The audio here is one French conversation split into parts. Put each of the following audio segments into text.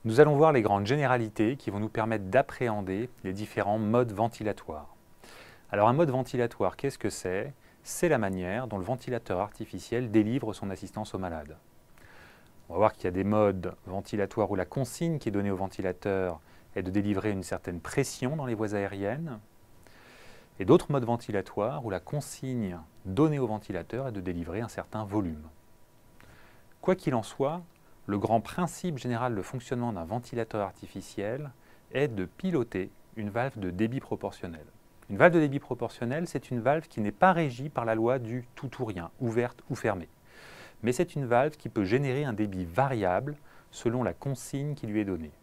Nous allons voir les grandes généralités qui vont nous permettre d'appréhender les différents modes ventilatoires. Alors un mode ventilatoire, qu'est-ce que c'est? C'est la manière dont le ventilateur artificiel délivre son assistance au malade. On va voir qu'il y a des modes ventilatoires où la consigne qui est donnée au ventilateur est de délivrer une certaine pression dans les voies aériennes, et d'autres modes ventilatoires où la consigne donnée au ventilateur est de délivrer un certain volume. Quoi qu'il en soit, le grand principe général de fonctionnement d'un ventilateur artificiel est de piloter une valve de débit proportionnel. Une valve de débit proportionnel, c'est une valve qui n'est pas régie par la loi du tout ou rien, ouverte ou fermée. Mais c'est une valve qui peut générer un débit variable selon la consigne qui lui est donnée.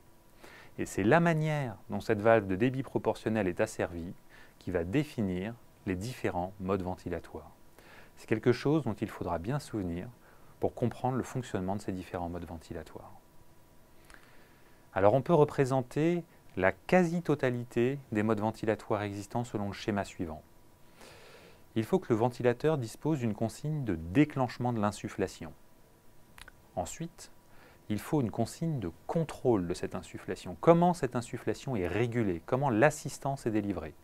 Et c'est la manière dont cette valve de débit proportionnel est asservie qui va définir les différents modes ventilatoires. C'est quelque chose dont il faudra bien se souvenir pour comprendre le fonctionnement de ces différents modes ventilatoires. Alors on peut représenter la quasi-totalité des modes ventilatoires existants selon le schéma suivant. Il faut que le ventilateur dispose d'une consigne de déclenchement de l'insufflation. Ensuite, il faut une consigne de contrôle de cette insufflation. Comment cette insufflation est régulée? Comment l'assistance est délivrée?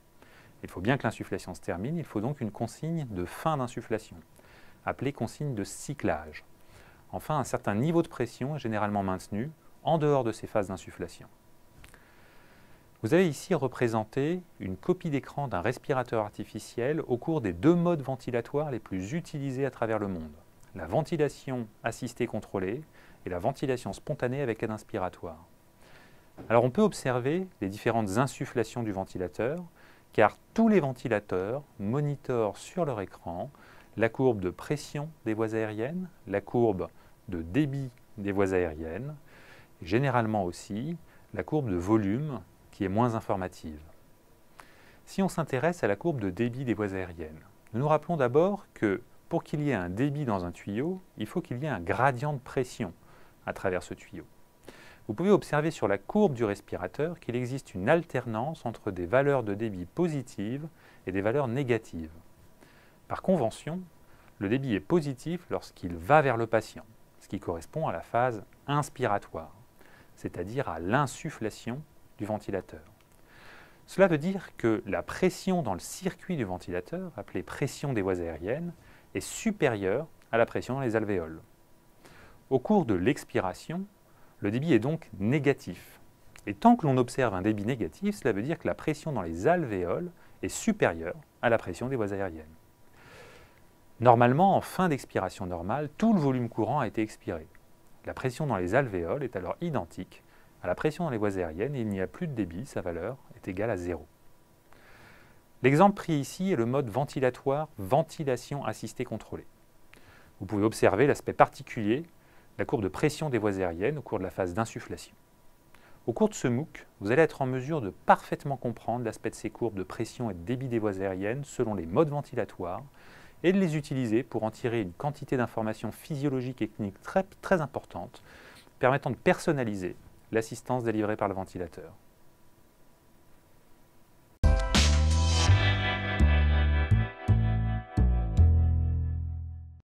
Il faut bien que l'insufflation se termine, il faut donc une consigne de fin d'insufflation, appelée consigne de cyclage. Enfin, un certain niveau de pression est généralement maintenu en dehors de ces phases d'insufflation. Vous avez ici représenté une copie d'écran d'un respirateur artificiel au cours des deux modes ventilatoires les plus utilisés à travers le monde, la ventilation assistée contrôlée et la ventilation spontanée avec aide inspiratoire. Alors on peut observer les différentes insufflations du ventilateur, car tous les ventilateurs monitorent sur leur écran la courbe de pression des voies aériennes, la courbe de débit des voies aériennes, et généralement aussi la courbe de volume qui est moins informative. Si on s'intéresse à la courbe de débit des voies aériennes, nous nous rappelons d'abord que pour qu'il y ait un débit dans un tuyau, il faut qu'il y ait un gradient de pression à travers ce tuyau. Vous pouvez observer sur la courbe du respirateur qu'il existe une alternance entre des valeurs de débit positives et des valeurs négatives. Par convention, le débit est positif lorsqu'il va vers le patient, ce qui correspond à la phase inspiratoire, c'est-à-dire à l'insufflation du ventilateur. Cela veut dire que la pression dans le circuit du ventilateur, appelée pression des voies aériennes, est supérieure à la pression dans les alvéoles. Au cours de l'expiration, le débit est donc négatif. Et tant que l'on observe un débit négatif, cela veut dire que la pression dans les alvéoles est supérieure à la pression des voies aériennes. Normalement, en fin d'expiration normale, tout le volume courant a été expiré. La pression dans les alvéoles est alors identique à la pression dans les voies aériennes et il n'y a plus de débit, sa valeur est égale à 0. L'exemple pris ici est le mode ventilatoire ventilation assistée contrôlée. Vous pouvez observer l'aspect particulier, la courbe de pression des voies aériennes au cours de la phase d'insufflation. Au cours de ce MOOC, vous allez être en mesure de parfaitement comprendre l'aspect de ces courbes de pression et de débit des voies aériennes selon les modes ventilatoires et de les utiliser pour en tirer une quantité d'informations physiologiques et cliniques très importantes permettant de personnaliser l'assistance délivrée par le ventilateur.